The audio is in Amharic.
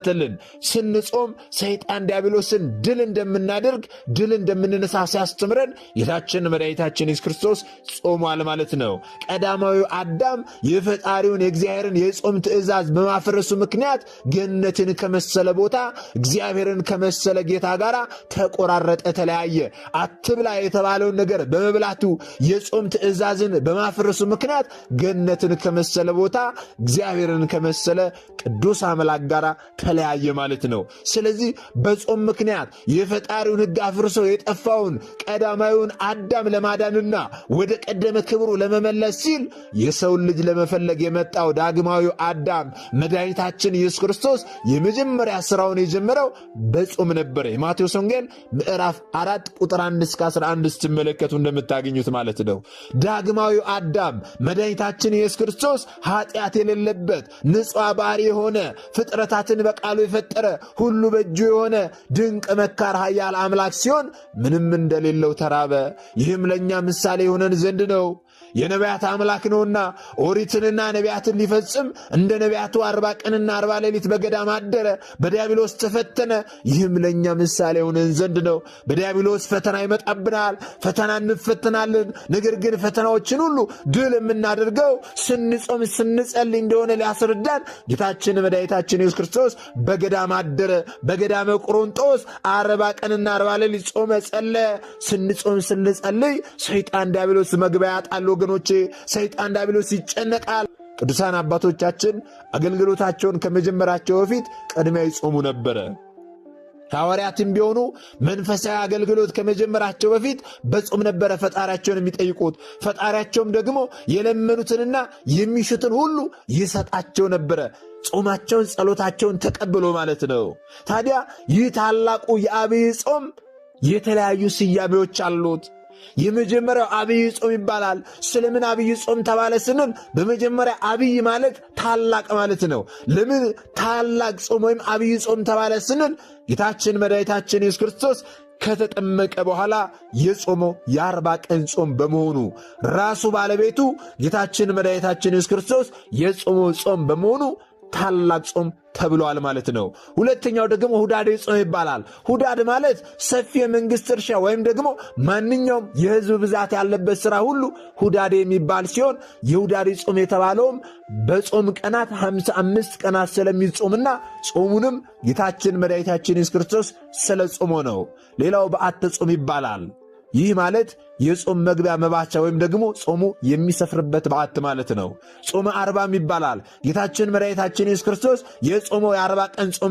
ትልን ስንጾም ሰይጣን ዲያብሎስን ድል እንደምናደርግ ድል እንደምንነሳ ሲያስተምረን ጌታችን መድኃኒታችን ኢየሱስ ክርስቶስ ጾሟል ማለት ነው። ቀዳማዊው አዳም የፈጣሪውን የእግዚአብሔርን የጾም ትእዛዝ በማፍረሱ ምክንያት ገነትን ከመሰለ ቦታ እግዚአብሔርን ከመሰለ ጌታ ጋር ተቆራረጠ፣ ተለያየ። አትብላ የተባለውን ነገር በመብላቱ የጾም ትእዛዝን በማፍረሱ ምክንያት ገነትን ከመሰለ ቦታ እግዚአብሔርን ከመሰለ ቅዱስ አምላክ ጋር ተለያየ ማለት ነው። ስለዚህ በጾም ምክንያት የፈጣሪውን ሕግ አፍርሶ የጠፋውን ቀዳማዊውን አዳም ለማዳንና ወደ ቀደመ ክብሩ ለመመለስ ሲል የሰውን ልጅ ለመፈለግ የመጣው ዳግማዊው አዳም መድኃኒታችን ኢየሱስ ክርስቶስ የመጀመሪያ ሥራውን የጀመረው በጾም ነበር። የማቴዎስ ወንጌል ምዕራፍ 4 ቁጥር 1 እስከ 11 ስትመለከቱ እንደምታገኙት ማለት ነው። ዳግማዊው አዳም መድኃኒታችን ኢየሱስ ክርስቶስ ኃጢአት የሌለበት ንጹሕ ባሕርይ የሆነ ፍጥረታትን ቃሉ የፈጠረ ሁሉ በእጁ የሆነ ድንቅ መካር ኃያል አምላክ ሲሆን ምንም እንደሌለው ተራበ። ይህም ለእኛ ምሳሌ የሆነን ዘንድ ነው። የነቢያት አምላክ ነውና ኦሪትንና ነቢያትን ሊፈጽም እንደ ነቢያቱ 40 ቀንና 40 ሌሊት በገዳም አደረ፣ በዲያብሎስ ተፈተነ። ይህም ለእኛ ምሳሌ የሆነን ዘንድ ነው። በዲያብሎስ ፈተና ይመጣብናል፣ ፈተና እንፈተናለን። ነገር ግን ፈተናዎችን ሁሉ ድል የምናደርገው ስንጾም ስንጸልይ እንደሆነ ሊያስረዳን ጌታችን መድኃኒታችን ኢየሱስ ክርስቶስ በገዳም አደረ። በገዳመ ቆሮንጦስ 40 ቀንና 40 ሌሊት ጾመ፣ ጸለየ። ስንጾም ስንጸልይ ሰይጣን ዲያብሎስ መግቢያ ያጣል ወገኖቼ። ሰይጣን ዲያብሎስ ይጨነቃል። ቅዱሳን አባቶቻችን አገልግሎታቸውን ከመጀመራቸው በፊት ቀድሚያ ይጾሙ ነበረ። ሐዋርያትም ቢሆኑ መንፈሳዊ አገልግሎት ከመጀመራቸው በፊት በጾም ነበረ ፈጣሪያቸውን የሚጠይቁት። ፈጣሪያቸውም ደግሞ የለመኑትንና የሚሹትን ሁሉ ይሰጣቸው ነበረ። ጾማቸውን፣ ጸሎታቸውን ተቀብሎ ማለት ነው። ታዲያ ይህ ታላቁ የአብይ ጾም የተለያዩ ስያሜዎች አሉት። የመጀመሪያው አብይ ጾም ይባላል። ስለምን አብይ ጾም ተባለ ስንል በመጀመሪያ አብይ ማለት ታላቅ ማለት ነው። ለምን ታላቅ ጾም ወይም አብይ ጾም ተባለ ስንል ጌታችን መድኃኒታችን ኢየሱስ ክርስቶስ ከተጠመቀ በኋላ የጾመው የ40 ቀን ጾም በመሆኑ ራሱ ባለቤቱ ጌታችን መድኃኒታችን ኢየሱስ ክርስቶስ የጾመው ጾም በመሆኑ ታላቅ ጾም ተብሏል ማለት ነው። ሁለተኛው ደግሞ ሁዳዴ ጾም ይባላል። ሁዳድ ማለት ሰፊ የመንግስት እርሻ ወይም ደግሞ ማንኛውም የህዝብ ብዛት ያለበት ሥራ ሁሉ ሁዳዴ የሚባል ሲሆን የሁዳዴ ጾም የተባለውም በጾም ቀናት 55 ቀናት ስለሚጾምና ጾሙንም ጌታችን መድኃኒታችን ኢየሱስ ክርስቶስ ስለ ጾሞ ነው። ሌላው በዓተ ጾም ይባላል። ይህ ማለት የጾም መግቢያ መባቻ ወይም ደግሞ ጾሙ የሚሰፍርበት በዓት ማለት ነው። ጾመ አርባም ይባላል። ጌታችን መድኃኒታችን ኢየሱስ ክርስቶስ የጾመው የ40 ቀን ጾም